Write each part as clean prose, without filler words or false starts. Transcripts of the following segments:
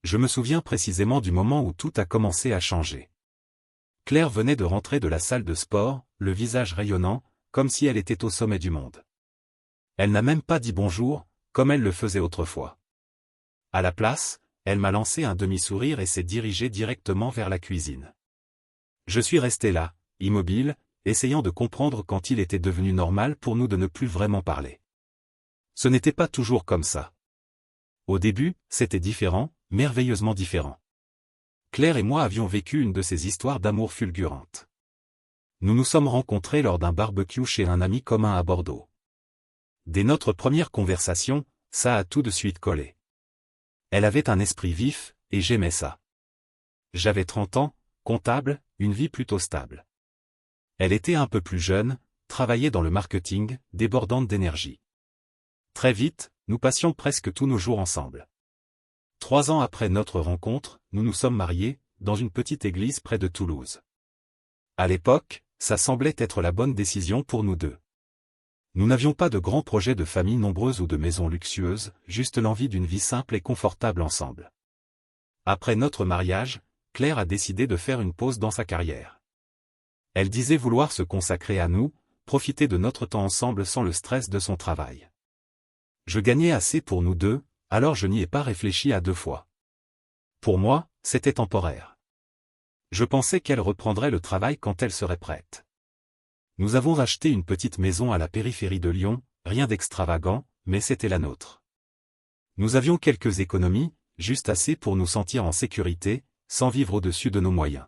Je me souviens précisément du moment où tout a commencé à changer. Claire venait de rentrer de la salle de sport, le visage rayonnant, comme si elle était au sommet du monde. Elle n'a même pas dit bonjour, comme elle le faisait autrefois. À la place, elle m'a lancé un demi-sourire et s'est dirigée directement vers la cuisine. Je suis resté là, immobile, essayant de comprendre quand il était devenu normal pour nous de ne plus vraiment parler. Ce n'était pas toujours comme ça. Au début, c'était différent, merveilleusement différent. Claire et moi avions vécu une de ces histoires d'amour fulgurantes. Nous nous sommes rencontrés lors d'un barbecue chez un ami commun à Bordeaux. Dès notre première conversation, ça a tout de suite collé. Elle avait un esprit vif, et j'aimais ça. J'avais 30 ans, comptable, une vie plutôt stable. Elle était un peu plus jeune, travaillait dans le marketing, débordante d'énergie. Très vite, nous passions presque tous nos jours ensemble. 3 ans après notre rencontre, nous nous sommes mariés, dans une petite église près de Toulouse. À l'époque, ça semblait être la bonne décision pour nous deux. Nous n'avions pas de grands projets de famille nombreuse ou de maisons luxueuses, juste l'envie d'une vie simple et confortable ensemble. Après notre mariage, Claire a décidé de faire une pause dans sa carrière. Elle disait vouloir se consacrer à nous, profiter de notre temps ensemble sans le stress de son travail. Je gagnais assez pour nous deux, alors je n'y ai pas réfléchi à 2 fois. Pour moi, c'était temporaire. Je pensais qu'elle reprendrait le travail quand elle serait prête. Nous avons racheté une petite maison à la périphérie de Lyon, rien d'extravagant, mais c'était la nôtre. Nous avions quelques économies, juste assez pour nous sentir en sécurité, sans vivre au-dessus de nos moyens.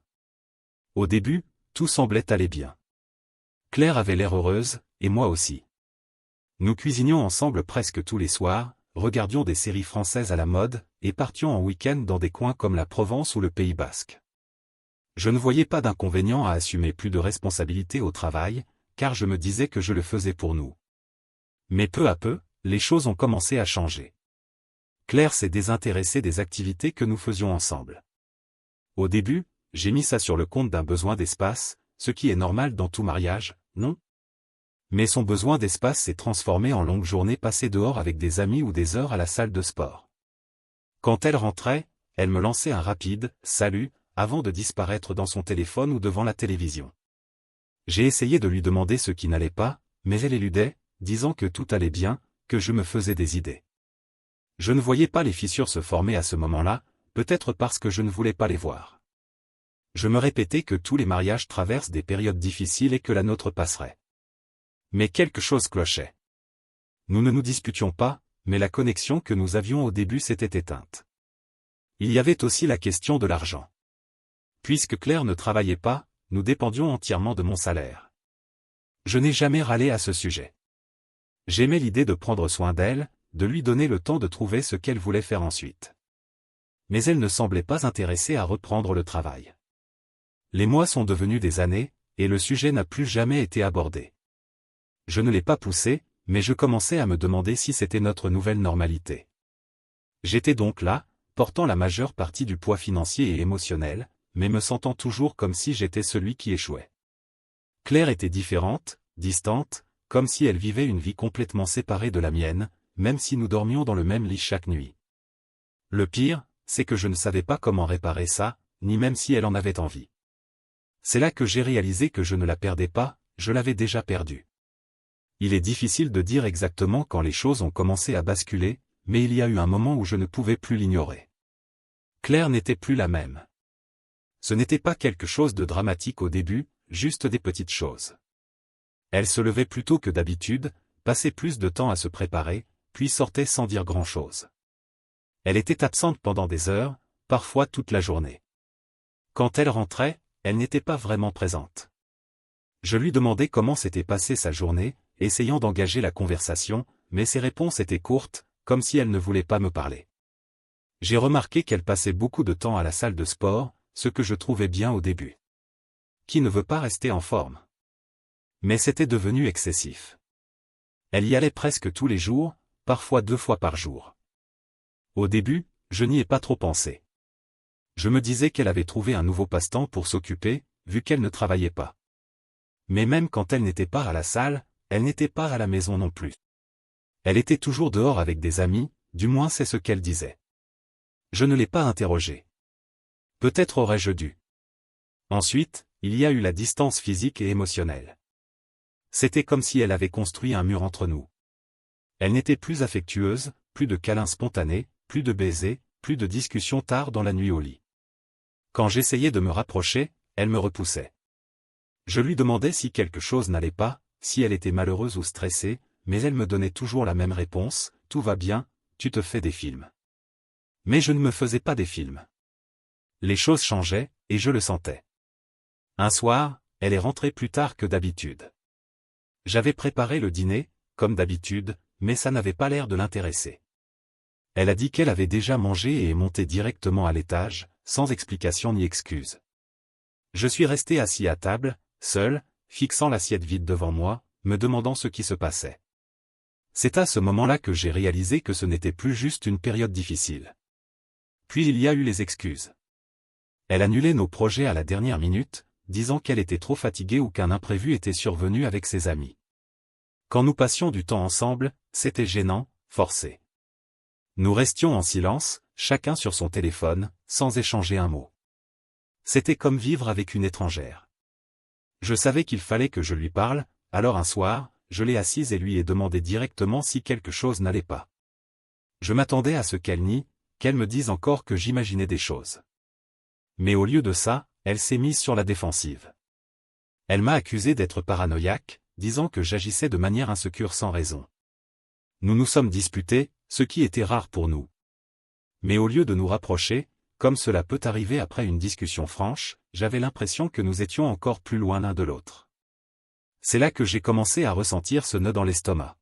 Au début, tout semblait aller bien. Claire avait l'air heureuse, et moi aussi. Nous cuisinions ensemble presque tous les soirs, regardions des séries françaises à la mode, et partions en week-end dans des coins comme la Provence ou le Pays Basque. Je ne voyais pas d'inconvénient à assumer plus de responsabilités au travail, car je me disais que je le faisais pour nous. Mais peu à peu, les choses ont commencé à changer. Claire s'est désintéressée des activités que nous faisions ensemble. Au début, j'ai mis ça sur le compte d'un besoin d'espace, ce qui est normal dans tout mariage, non? Mais son besoin d'espace s'est transformé en longues journées passées dehors avec des amis ou des heures à la salle de sport. Quand elle rentrait, elle me lançait un rapide « salut » avant de disparaître dans son téléphone ou devant la télévision. J'ai essayé de lui demander ce qui n'allait pas, mais elle éludait, disant que tout allait bien, que je me faisais des idées. Je ne voyais pas les fissures se former à ce moment-là, peut-être parce que je ne voulais pas les voir. Je me répétais que tous les mariages traversent des périodes difficiles et que la nôtre passerait. Mais quelque chose clochait. Nous ne nous disputions pas, mais la connexion que nous avions au début s'était éteinte. Il y avait aussi la question de l'argent. Puisque Claire ne travaillait pas, nous dépendions entièrement de mon salaire. Je n'ai jamais râlé à ce sujet. J'aimais l'idée de prendre soin d'elle, de lui donner le temps de trouver ce qu'elle voulait faire ensuite. Mais elle ne semblait pas intéressée à reprendre le travail. Les mois sont devenus des années, et le sujet n'a plus jamais été abordé. Je ne l'ai pas poussé, mais je commençais à me demander si c'était notre nouvelle normalité. J'étais donc là, portant la majeure partie du poids financier et émotionnel, mais me sentant toujours comme si j'étais celui qui échouait. Claire était différente, distante, comme si elle vivait une vie complètement séparée de la mienne, même si nous dormions dans le même lit chaque nuit. Le pire, c'est que je ne savais pas comment réparer ça, ni même si elle en avait envie. C'est là que j'ai réalisé que je ne la perdais pas, je l'avais déjà perdue. Il est difficile de dire exactement quand les choses ont commencé à basculer, mais il y a eu un moment où je ne pouvais plus l'ignorer. Claire n'était plus la même. Ce n'était pas quelque chose de dramatique au début, juste des petites choses. Elle se levait plus tôt que d'habitude, passait plus de temps à se préparer, puis sortait sans dire grand-chose. Elle était absente pendant des heures, parfois toute la journée. Quand elle rentrait, elle n'était pas vraiment présente. Je lui demandais comment s'était passée sa journée, essayant d'engager la conversation, mais ses réponses étaient courtes, comme si elle ne voulait pas me parler. J'ai remarqué qu'elle passait beaucoup de temps à la salle de sport, ce que je trouvais bien au début. Qui ne veut pas rester en forme? Mais c'était devenu excessif. Elle y allait presque tous les jours, parfois 2 fois par jour. Au début, je n'y ai pas trop pensé. Je me disais qu'elle avait trouvé un nouveau passe-temps pour s'occuper, vu qu'elle ne travaillait pas. Mais même quand elle n'était pas à la salle, elle n'était pas à la maison non plus. Elle était toujours dehors avec des amis, du moins c'est ce qu'elle disait. Je ne l'ai pas interrogé. Peut-être aurais-je dû. Ensuite, il y a eu la distance physique et émotionnelle. C'était comme si elle avait construit un mur entre nous. Elle n'était plus affectueuse, plus de câlins spontanés, plus de baisers, plus de discussions tard dans la nuit au lit. Quand j'essayais de me rapprocher, elle me repoussait. Je lui demandais si quelque chose n'allait pas, si elle était malheureuse ou stressée, mais elle me donnait toujours la même réponse, « Tout va bien, tu te fais des films. » Mais je ne me faisais pas des films. Les choses changeaient, et je le sentais. Un soir, elle est rentrée plus tard que d'habitude. J'avais préparé le dîner, comme d'habitude, mais ça n'avait pas l'air de l'intéresser. Elle a dit qu'elle avait déjà mangé et est montée directement à l'étage, sans explication ni excuse. Je suis resté assis à table, seul, fixant l'assiette vide devant moi, me demandant ce qui se passait. C'est à ce moment-là que j'ai réalisé que ce n'était plus juste une période difficile. Puis il y a eu les excuses. Elle annulait nos projets à la dernière minute, disant qu'elle était trop fatiguée ou qu'un imprévu était survenu avec ses amis. Quand nous passions du temps ensemble, c'était gênant, forcé. Nous restions en silence, chacun sur son téléphone, sans échanger un mot. C'était comme vivre avec une étrangère. Je savais qu'il fallait que je lui parle, alors un soir, je l'ai assise et lui ai demandé directement si quelque chose n'allait pas. Je m'attendais à ce qu'elle nie, qu'elle me dise encore que j'imaginais des choses. Mais au lieu de ça, elle s'est mise sur la défensive. Elle m'a accusé d'être paranoïaque, disant que j'agissais de manière insécure sans raison. Nous nous sommes disputés, ce qui était rare pour nous. Mais au lieu de nous rapprocher, comme cela peut arriver après une discussion franche, j'avais l'impression que nous étions encore plus loin l'un de l'autre. C'est là que j'ai commencé à ressentir ce nœud dans l'estomac.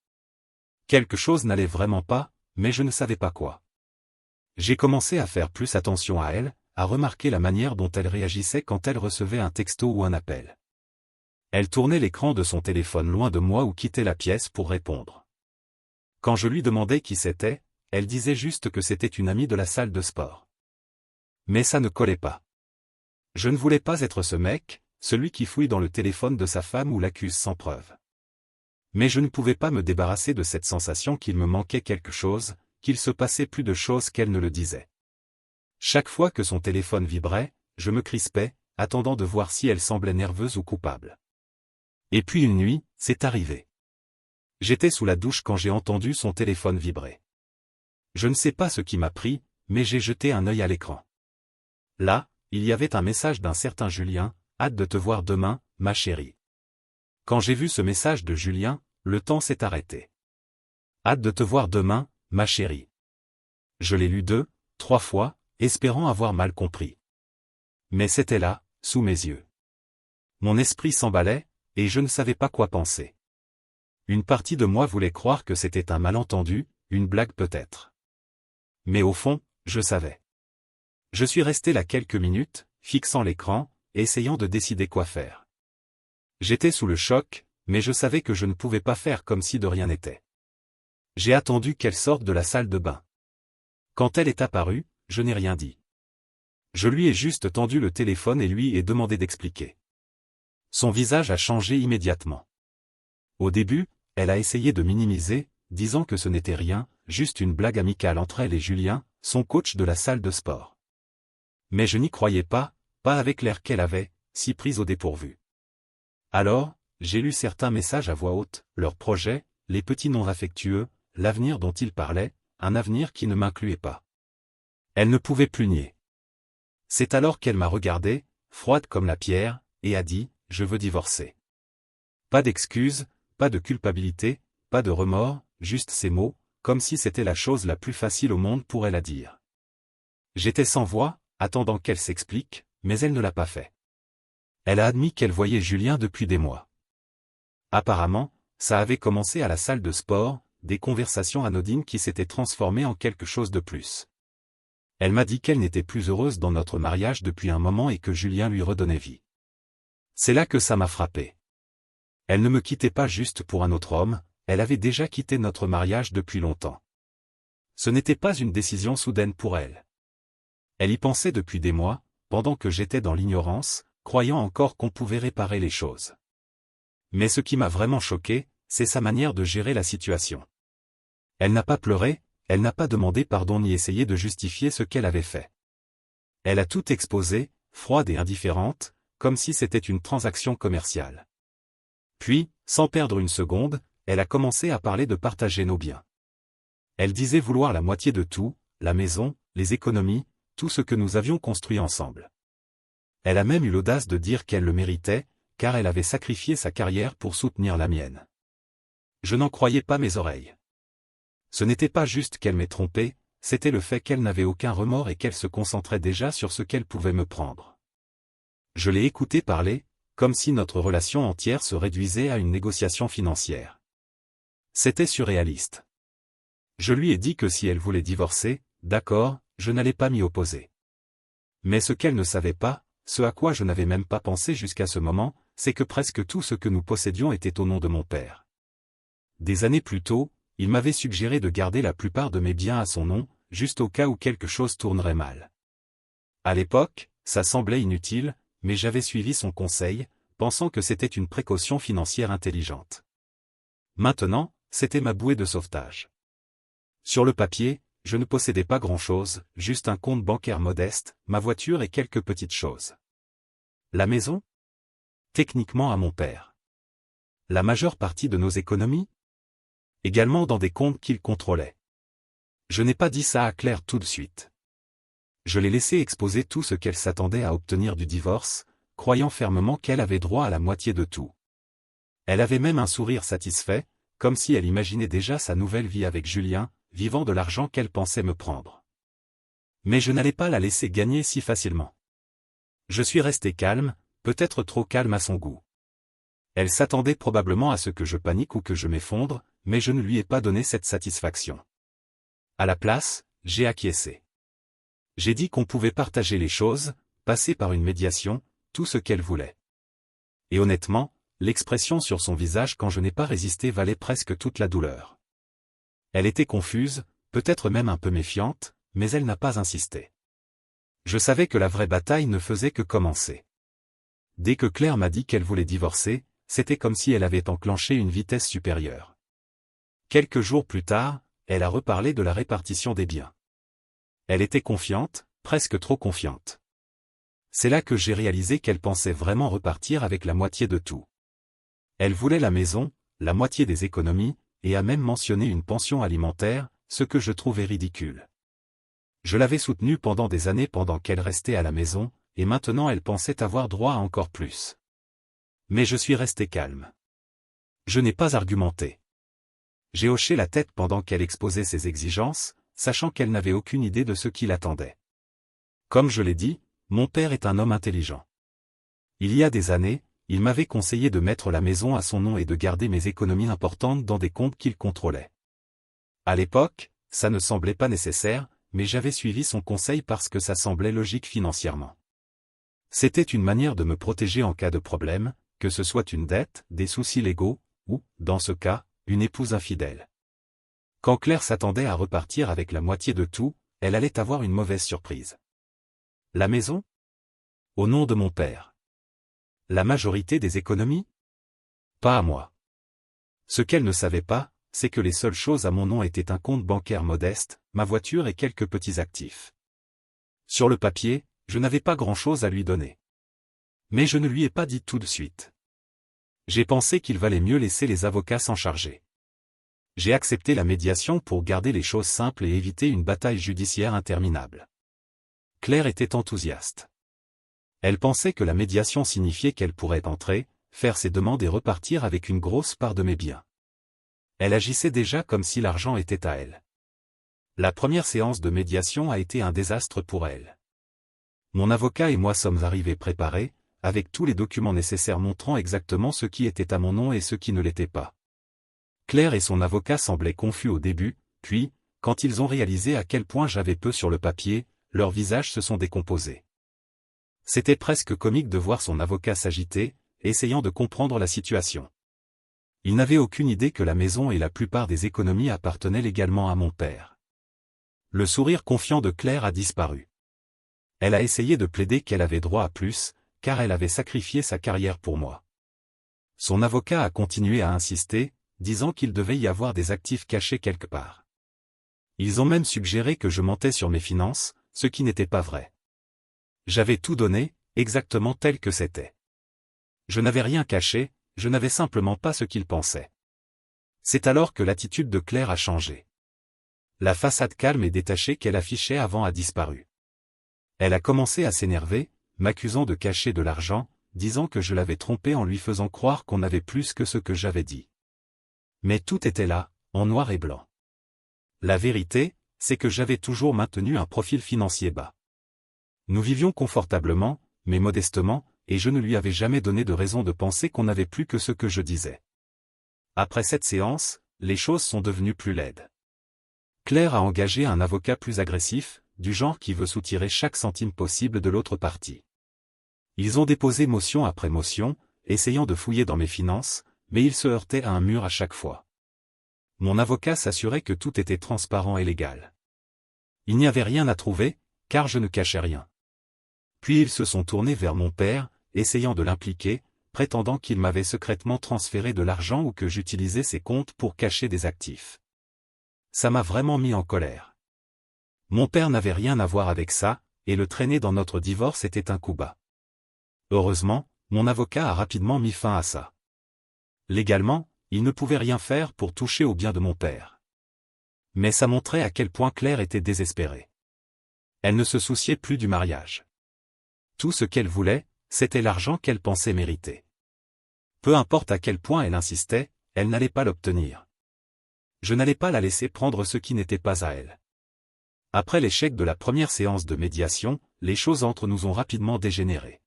Quelque chose n'allait vraiment pas, mais je ne savais pas quoi. J'ai commencé à faire plus attention à elle, à remarquer la manière dont elle réagissait quand elle recevait un texto ou un appel. Elle tournait l'écran de son téléphone loin de moi ou quittait la pièce pour répondre. Quand je lui demandais qui c'était, elle disait juste que c'était une amie de la salle de sport. Mais ça ne collait pas. Je ne voulais pas être ce mec, celui qui fouille dans le téléphone de sa femme ou l'accuse sans preuve. Mais je ne pouvais pas me débarrasser de cette sensation qu'il me manquait quelque chose, qu'il se passait plus de choses qu'elle ne le disait. Chaque fois que son téléphone vibrait, je me crispais, attendant de voir si elle semblait nerveuse ou coupable. Et puis une nuit, c'est arrivé. J'étais sous la douche quand j'ai entendu son téléphone vibrer. Je ne sais pas ce qui m'a pris, mais j'ai jeté un œil à l'écran. Là, il y avait un message d'un certain Julien, « Hâte de te voir demain, ma chérie. » Quand j'ai vu ce message de Julien, le temps s'est arrêté. « Hâte de te voir demain, ma chérie. » Je l'ai lu 2, 3 fois, espérant avoir mal compris. Mais c'était là, sous mes yeux. Mon esprit s'emballait, et je ne savais pas quoi penser. Une partie de moi voulait croire que c'était un malentendu, une blague peut-être. Mais au fond, je savais. Je suis resté là quelques minutes, fixant l'écran, essayant de décider quoi faire. J'étais sous le choc, mais je savais que je ne pouvais pas faire comme si de rien n'était. J'ai attendu qu'elle sorte de la salle de bain. Quand elle est apparue, je n'ai rien dit. Je lui ai juste tendu le téléphone et lui ai demandé d'expliquer. Son visage a changé immédiatement. Au début, elle a essayé de minimiser, disant que ce n'était rien, juste une blague amicale entre elle et Julien, son coach de la salle de sport. Mais je n'y croyais pas, pas avec l'air qu'elle avait, si prise au dépourvu. Alors, j'ai lu certains messages à voix haute, leurs projets, les petits noms affectueux, l'avenir dont ils parlaient, un avenir qui ne m'incluait pas. Elle ne pouvait plus nier. C'est alors qu'elle m'a regardé, froide comme la pierre, et a dit, « Je veux divorcer. » Pas d'excuses, pas de culpabilité, pas de remords, juste ces mots, comme si c'était la chose la plus facile au monde pour elle à dire. J'étais sans voix, attendant qu'elle s'explique, mais elle ne l'a pas fait. Elle a admis qu'elle voyait Julien depuis des mois. Apparemment, ça avait commencé à la salle de sport, des conversations anodines qui s'étaient transformées en quelque chose de plus. Elle m'a dit qu'elle n'était plus heureuse dans notre mariage depuis un moment et que Julien lui redonnait vie. C'est là que ça m'a frappé. Elle ne me quittait pas juste pour un autre homme, elle avait déjà quitté notre mariage depuis longtemps. Ce n'était pas une décision soudaine pour elle. Elle y pensait depuis des mois, pendant que j'étais dans l'ignorance, croyant encore qu'on pouvait réparer les choses. Mais ce qui m'a vraiment choqué, c'est sa manière de gérer la situation. Elle n'a pas pleuré, elle n'a pas demandé pardon ni essayé de justifier ce qu'elle avait fait. Elle a tout exposé, froide et indifférente, comme si c'était une transaction commerciale. Puis, sans perdre une seconde, elle a commencé à parler de partager nos biens. Elle disait vouloir la moitié de tout, la maison, les économies, tout ce que nous avions construit ensemble. Elle a même eu l'audace de dire qu'elle le méritait, car elle avait sacrifié sa carrière pour soutenir la mienne. Je n'en croyais pas mes oreilles. Ce n'était pas juste qu'elle m'ait trompé, c'était le fait qu'elle n'avait aucun remords et qu'elle se concentrait déjà sur ce qu'elle pouvait me prendre. Je l'ai écoutée parler, comme si notre relation entière se réduisait à une négociation financière. C'était surréaliste. Je lui ai dit que si elle voulait divorcer, d'accord, je n'allais pas m'y opposer. Mais ce qu'elle ne savait pas, ce à quoi je n'avais même pas pensé jusqu'à ce moment, c'est que presque tout ce que nous possédions était au nom de mon père. Des années plus tôt, il m'avait suggéré de garder la plupart de mes biens à son nom, juste au cas où quelque chose tournerait mal. À l'époque, ça semblait inutile, mais j'avais suivi son conseil, pensant que c'était une précaution financière intelligente. Maintenant, c'était ma bouée de sauvetage. Sur le papier, je ne possédais pas grand-chose, juste un compte bancaire modeste, ma voiture et quelques petites choses. La maison? Techniquement à mon père. La majeure partie de nos économies? Également dans des comptes qu'il contrôlait. Je n'ai pas dit ça à Claire tout de suite. Je l'ai laissé exposer tout ce qu'elle s'attendait à obtenir du divorce, croyant fermement qu'elle avait droit à la moitié de tout. Elle avait même un sourire satisfait, comme si elle imaginait déjà sa nouvelle vie avec Julien, vivant de l'argent qu'elle pensait me prendre. Mais je n'allais pas la laisser gagner si facilement. Je suis resté calme, peut-être trop calme à son goût. Elle s'attendait probablement à ce que je panique ou que je m'effondre, mais je ne lui ai pas donné cette satisfaction. À la place, j'ai acquiescé. J'ai dit qu'on pouvait partager les choses, passer par une médiation, tout ce qu'elle voulait. Et honnêtement, l'expression sur son visage quand je n'ai pas résisté valait presque toute la douleur. Elle était confuse, peut-être même un peu méfiante, mais elle n'a pas insisté. Je savais que la vraie bataille ne faisait que commencer. Dès que Claire m'a dit qu'elle voulait divorcer, c'était comme si elle avait enclenché une vitesse supérieure. Quelques jours plus tard, elle a reparlé de la répartition des biens. Elle était confiante, presque trop confiante. C'est là que j'ai réalisé qu'elle pensait vraiment repartir avec la moitié de tout. Elle voulait la maison, la moitié des économies, et a même mentionné une pension alimentaire, ce que je trouvais ridicule. Je l'avais soutenue pendant des années pendant qu'elle restait à la maison, et maintenant elle pensait avoir droit à encore plus. Mais je suis resté calme. Je n'ai pas argumenté. J'ai hoché la tête pendant qu'elle exposait ses exigences, sachant qu'elle n'avait aucune idée de ce qui l'attendait. Comme je l'ai dit, mon père est un homme intelligent. Il y a des années, il m'avait conseillé de mettre la maison à son nom et de garder mes économies importantes dans des comptes qu'il contrôlait. À l'époque, ça ne semblait pas nécessaire, mais j'avais suivi son conseil parce que ça semblait logique financièrement. C'était une manière de me protéger en cas de problème, que ce soit une dette, des soucis légaux, ou, dans ce cas, une épouse infidèle. Quand Claire s'attendait à repartir avec la moitié de tout, elle allait avoir une mauvaise surprise. La maison? Au nom de mon père. La majorité des économies? Pas à moi. Ce qu'elle ne savait pas, c'est que les seules choses à mon nom étaient un compte bancaire modeste, ma voiture et quelques petits actifs. Sur le papier, je n'avais pas grand-chose à lui donner. Mais je ne lui ai pas dit tout de suite. J'ai pensé qu'il valait mieux laisser les avocats s'en charger. J'ai accepté la médiation pour garder les choses simples et éviter une bataille judiciaire interminable. Claire était enthousiaste. Elle pensait que la médiation signifiait qu'elle pourrait entrer, faire ses demandes et repartir avec une grosse part de mes biens. Elle agissait déjà comme si l'argent était à elle. La première séance de médiation a été un désastre pour elle. Mon avocat et moi sommes arrivés préparés, avec tous les documents nécessaires montrant exactement ce qui était à mon nom et ce qui ne l'était pas. Claire et son avocat semblaient confus au début, puis, quand ils ont réalisé à quel point j'avais peu sur le papier, leurs visages se sont décomposés. C'était presque comique de voir son avocat s'agiter, essayant de comprendre la situation. Il n'avait aucune idée que la maison et la plupart des économies appartenaient légalement à mon père. Le sourire confiant de Claire a disparu. Elle a essayé de plaider qu'elle avait droit à plus, car elle avait sacrifié sa carrière pour moi. Son avocat a continué à insister, disant qu'il devait y avoir des actifs cachés quelque part. Ils ont même suggéré que je mentais sur mes finances, ce qui n'était pas vrai. J'avais tout donné, exactement tel que c'était. Je n'avais rien caché, je n'avais simplement pas ce qu'ils pensaient. C'est alors que l'attitude de Claire a changé. La façade calme et détachée qu'elle affichait avant a disparu. Elle a commencé à s'énerver, m'accusant de cacher de l'argent, disant que je l'avais trompée en lui faisant croire qu'on avait plus que ce que j'avais dit. Mais tout était là, en noir et blanc. La vérité, c'est que j'avais toujours maintenu un profil financier bas. Nous vivions confortablement, mais modestement, et je ne lui avais jamais donné de raison de penser qu'on n'avait plus que ce que je disais. Après cette séance, les choses sont devenues plus laides. Claire a engagé un avocat plus agressif, du genre qui veut soutirer chaque centime possible de l'autre partie. Ils ont déposé motion après motion, essayant de fouiller dans mes finances, mais ils se heurtaient à un mur à chaque fois. Mon avocat s'assurait que tout était transparent et légal. Il n'y avait rien à trouver, car je ne cachais rien. Puis ils se sont tournés vers mon père, essayant de l'impliquer, prétendant qu'il m'avait secrètement transféré de l'argent ou que j'utilisais ses comptes pour cacher des actifs. Ça m'a vraiment mis en colère. Mon père n'avait rien à voir avec ça, et le traîner dans notre divorce était un coup bas. Heureusement, mon avocat a rapidement mis fin à ça. Légalement, il ne pouvait rien faire pour toucher au bien de mon père. Mais ça montrait à quel point Claire était désespérée. Elle ne se souciait plus du mariage. Tout ce qu'elle voulait, c'était l'argent qu'elle pensait mériter. Peu importe à quel point elle insistait, elle n'allait pas l'obtenir. Je n'allais pas la laisser prendre ce qui n'était pas à elle. Après l'échec de la première séance de médiation, les choses entre nous ont rapidement dégénéré.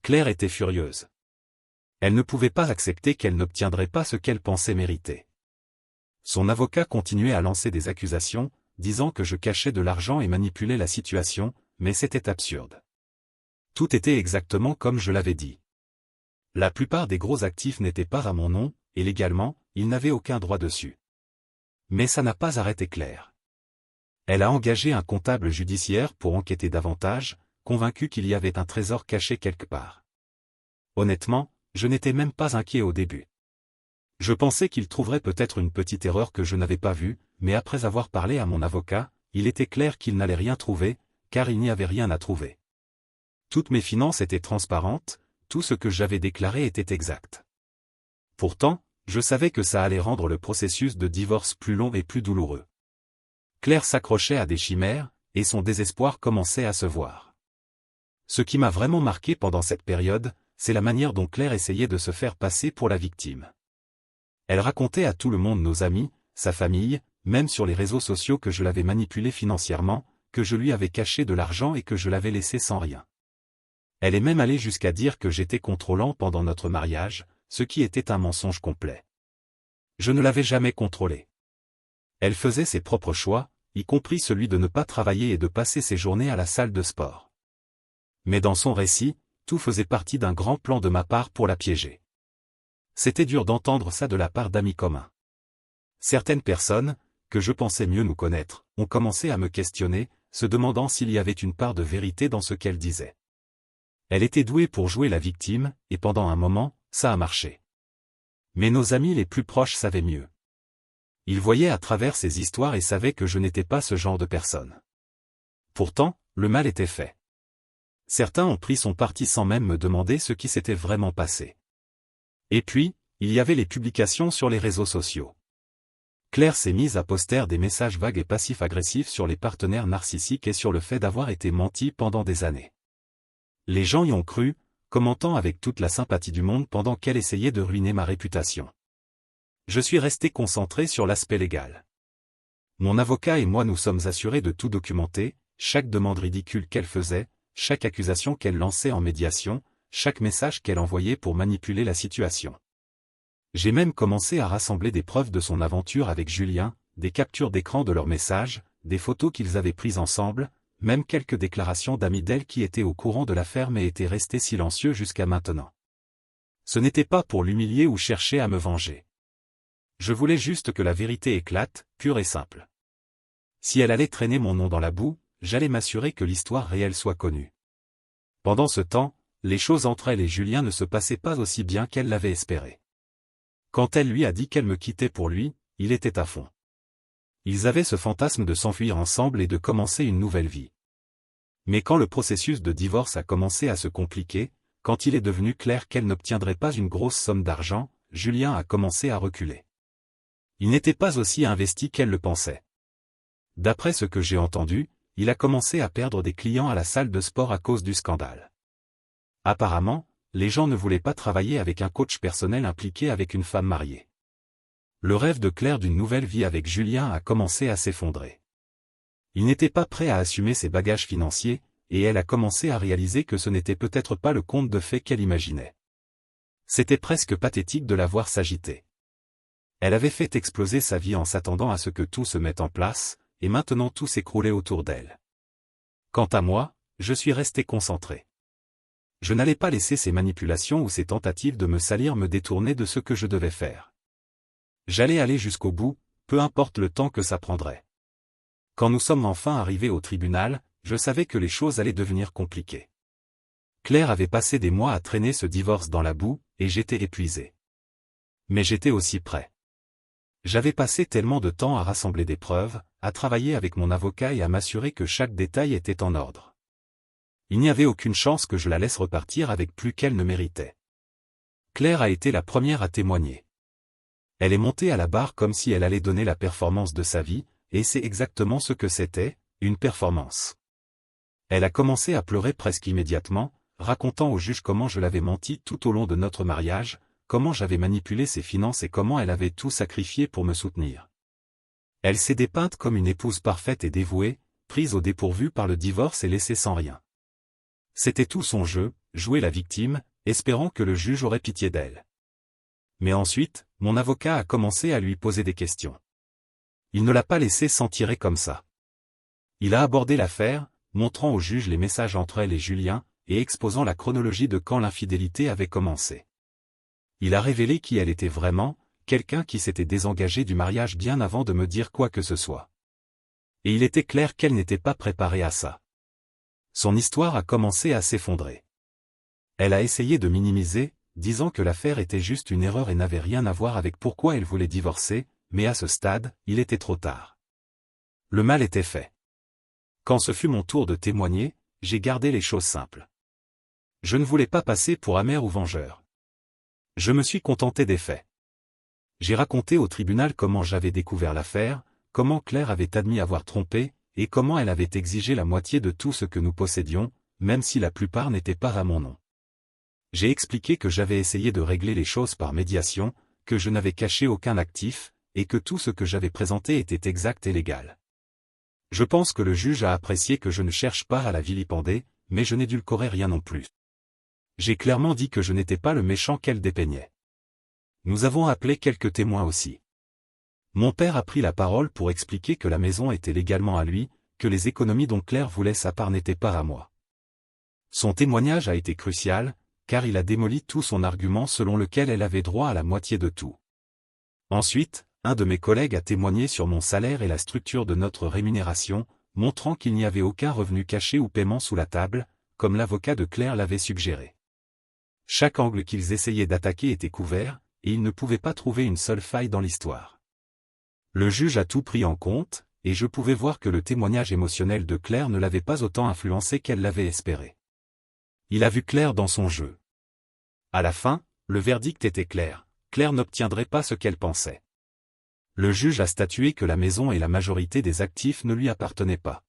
Claire était furieuse. Elle ne pouvait pas accepter qu'elle n'obtiendrait pas ce qu'elle pensait mériter. Son avocat continuait à lancer des accusations, disant que je cachais de l'argent et manipulais la situation, mais c'était absurde. Tout était exactement comme je l'avais dit. La plupart des gros actifs n'étaient pas à mon nom, et légalement, ils n'avaient aucun droit dessus. Mais ça n'a pas arrêté Claire. Elle a engagé un comptable judiciaire pour enquêter davantage, convaincue qu'il y avait un trésor caché quelque part. Honnêtement, je n'étais même pas inquiet au début. Je pensais qu'il trouverait peut-être une petite erreur que je n'avais pas vue, mais après avoir parlé à mon avocat, il était clair qu'il n'allait rien trouver, car il n'y avait rien à trouver. Toutes mes finances étaient transparentes, tout ce que j'avais déclaré était exact. Pourtant, je savais que ça allait rendre le processus de divorce plus long et plus douloureux. Claire s'accrochait à des chimères, et son désespoir commençait à se voir. Ce qui m'a vraiment marqué pendant cette période, c'est la manière dont Claire essayait de se faire passer pour la victime. Elle racontait à tout le monde, nos amis, sa famille, même sur les réseaux sociaux, que je l'avais manipulée financièrement, que je lui avais caché de l'argent et que je l'avais laissé sans rien. Elle est même allée jusqu'à dire que j'étais contrôlant pendant notre mariage, ce qui était un mensonge complet. Je ne l'avais jamais contrôlée. Elle faisait ses propres choix, y compris celui de ne pas travailler et de passer ses journées à la salle de sport. Mais dans son récit, tout faisait partie d'un grand plan de ma part pour la piéger. C'était dur d'entendre ça de la part d'amis communs. Certaines personnes, que je pensais mieux nous connaître, ont commencé à me questionner, se demandant s'il y avait une part de vérité dans ce qu'elle disait. Elle était douée pour jouer la victime, et pendant un moment, ça a marché. Mais nos amis les plus proches savaient mieux. Ils voyaient à travers ces histoires et savaient que je n'étais pas ce genre de personne. Pourtant, le mal était fait. Certains ont pris son parti sans même me demander ce qui s'était vraiment passé. Et puis, il y avait les publications sur les réseaux sociaux. Claire s'est mise à poster des messages vagues et passifs-agressifs sur les partenaires narcissiques et sur le fait d'avoir été menti pendant des années. Les gens y ont cru, commentant avec toute la sympathie du monde pendant qu'elle essayait de ruiner ma réputation. Je suis resté concentré sur l'aspect légal. Mon avocat et moi nous sommes assurés de tout documenter, chaque demande ridicule qu'elle faisait, chaque accusation qu'elle lançait en médiation, chaque message qu'elle envoyait pour manipuler la situation. J'ai même commencé à rassembler des preuves de son aventure avec Julien, des captures d'écran de leurs messages, des photos qu'ils avaient prises ensemble, même quelques déclarations d'amis d'elle qui étaient au courant de l'affaire mais étaient restés silencieux jusqu'à maintenant. Ce n'était pas pour l'humilier ou chercher à me venger. Je voulais juste que la vérité éclate, pure et simple. Si elle allait traîner mon nom dans la boue, j'allais m'assurer que l'histoire réelle soit connue. Pendant ce temps, les choses entre elle et Julien ne se passaient pas aussi bien qu'elle l'avait espéré. Quand elle lui a dit qu'elle me quittait pour lui, il était à fond. Ils avaient ce fantasme de s'enfuir ensemble et de commencer une nouvelle vie. Mais quand le processus de divorce a commencé à se compliquer, quand il est devenu clair qu'elle n'obtiendrait pas une grosse somme d'argent, Julien a commencé à reculer. Il n'était pas aussi investi qu'elle le pensait. D'après ce que j'ai entendu, il a commencé à perdre des clients à la salle de sport à cause du scandale. Apparemment, les gens ne voulaient pas travailler avec un coach personnel impliqué avec une femme mariée. Le rêve de Claire d'une nouvelle vie avec Julien a commencé à s'effondrer. Il n'était pas prêt à assumer ses bagages financiers, et elle a commencé à réaliser que ce n'était peut-être pas le conte de fées qu'elle imaginait. C'était presque pathétique de la voir s'agiter. Elle avait fait exploser sa vie en s'attendant à ce que tout se mette en place, et maintenant tout s'écroulait autour d'elle. Quant à moi, je suis resté concentré. Je n'allais pas laisser ces manipulations ou ces tentatives de me salir me détourner de ce que je devais faire. J'allais aller jusqu'au bout, peu importe le temps que ça prendrait. Quand nous sommes enfin arrivés au tribunal, je savais que les choses allaient devenir compliquées. Claire avait passé des mois à traîner ce divorce dans la boue, et j'étais épuisé. Mais j'étais aussi prêt. J'avais passé tellement de temps à rassembler des preuves, à travailler avec mon avocat et à m'assurer que chaque détail était en ordre. Il n'y avait aucune chance que je la laisse repartir avec plus qu'elle ne méritait. Claire a été la première à témoigner. Elle est montée à la barre comme si elle allait donner la performance de sa vie, et c'est exactement ce que c'était, une performance. Elle a commencé à pleurer presque immédiatement, racontant au juge comment je l'avais menti tout au long de notre mariage, comment j'avais manipulé ses finances et comment elle avait tout sacrifié pour me soutenir. Elle s'est dépeinte comme une épouse parfaite et dévouée, prise au dépourvu par le divorce et laissée sans rien. C'était tout son jeu, jouer la victime, espérant que le juge aurait pitié d'elle. Mais ensuite, mon avocat a commencé à lui poser des questions. Il ne l'a pas laissé s'en tirer comme ça. Il a abordé l'affaire, montrant au juge les messages entre elle et Julien, et exposant la chronologie de quand l'infidélité avait commencé. Il a révélé qui elle était vraiment, quelqu'un qui s'était désengagé du mariage bien avant de me dire quoi que ce soit. Et il était clair qu'elle n'était pas préparée à ça. Son histoire a commencé à s'effondrer. Elle a essayé de minimiser, disant que l'affaire était juste une erreur et n'avait rien à voir avec pourquoi elle voulait divorcer, mais à ce stade, il était trop tard. Le mal était fait. Quand ce fut mon tour de témoigner, j'ai gardé les choses simples. Je ne voulais pas passer pour amer ou vengeur. Je me suis contenté des faits. J'ai raconté au tribunal comment j'avais découvert l'affaire, comment Claire avait admis avoir trompé, et comment elle avait exigé la moitié de tout ce que nous possédions, même si la plupart n'étaient pas à mon nom. J'ai expliqué que j'avais essayé de régler les choses par médiation, que je n'avais caché aucun actif, et que tout ce que j'avais présenté était exact et légal. Je pense que le juge a apprécié que je ne cherche pas à la vilipender, mais je n'édulcorais rien non plus. J'ai clairement dit que je n'étais pas le méchant qu'elle dépeignait. Nous avons appelé quelques témoins aussi. Mon père a pris la parole pour expliquer que la maison était légalement à lui, que les économies dont Claire voulait sa part n'étaient pas à moi. Son témoignage a été crucial, car il a démoli tout son argument selon lequel elle avait droit à la moitié de tout. Ensuite, un de mes collègues a témoigné sur mon salaire et la structure de notre rémunération, montrant qu'il n'y avait aucun revenu caché ou paiement sous la table, comme l'avocat de Claire l'avait suggéré. Chaque angle qu'ils essayaient d'attaquer était couvert, et ils ne pouvaient pas trouver une seule faille dans l'histoire. Le juge a tout pris en compte, et je pouvais voir que le témoignage émotionnel de Claire ne l'avait pas autant influencé qu'elle l'avait espéré. Il a vu Claire dans son jeu. À la fin, le verdict était clair, Claire n'obtiendrait pas ce qu'elle pensait. Le juge a statué que la maison et la majorité des actifs ne lui appartenaient pas.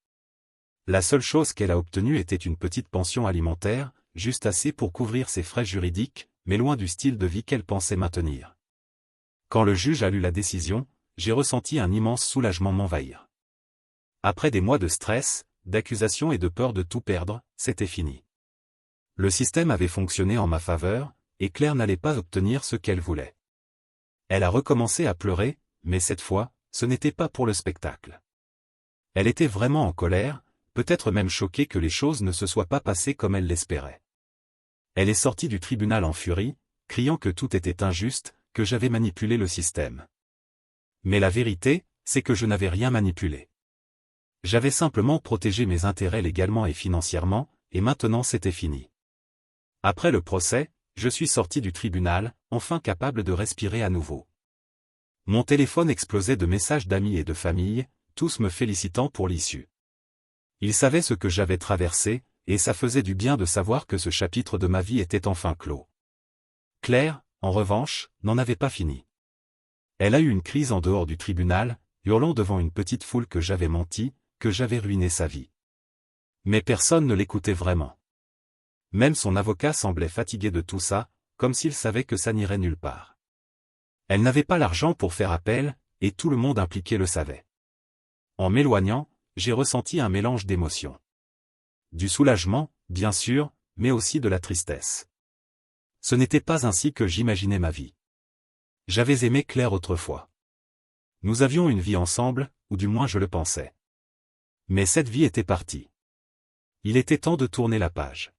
La seule chose qu'elle a obtenue était une petite pension alimentaire, juste assez pour couvrir ses frais juridiques, mais loin du style de vie qu'elle pensait maintenir. Quand le juge a lu la décision, j'ai ressenti un immense soulagement m'envahir. Après des mois de stress, d'accusations et de peur de tout perdre, c'était fini. Le système avait fonctionné en ma faveur, et Claire n'allait pas obtenir ce qu'elle voulait. Elle a recommencé à pleurer, mais cette fois, ce n'était pas pour le spectacle. Elle était vraiment en colère, peut-être même choquée que les choses ne se soient pas passées comme elle l'espérait. Elle est sortie du tribunal en furie, criant que tout était injuste, que j'avais manipulé le système. Mais la vérité, c'est que je n'avais rien manipulé. J'avais simplement protégé mes intérêts légalement et financièrement, et maintenant c'était fini. Après le procès, je suis sorti du tribunal, enfin capable de respirer à nouveau. Mon téléphone explosait de messages d'amis et de famille, tous me félicitant pour l'issue. Ils savaient ce que j'avais traversé, et ça faisait du bien de savoir que ce chapitre de ma vie était enfin clos. Claire, en revanche, n'en avait pas fini. Elle a eu une crise en dehors du tribunal, hurlant devant une petite foule que j'avais menti, que j'avais ruiné sa vie. Mais personne ne l'écoutait vraiment. Même son avocat semblait fatigué de tout ça, comme s'il savait que ça n'irait nulle part. Elle n'avait pas l'argent pour faire appel, et tout le monde impliqué le savait. En m'éloignant, j'ai ressenti un mélange d'émotions. Du soulagement, bien sûr, mais aussi de la tristesse. Ce n'était pas ainsi que j'imaginais ma vie. J'avais aimé Claire autrefois. Nous avions une vie ensemble, ou du moins je le pensais. Mais cette vie était partie. Il était temps de tourner la page.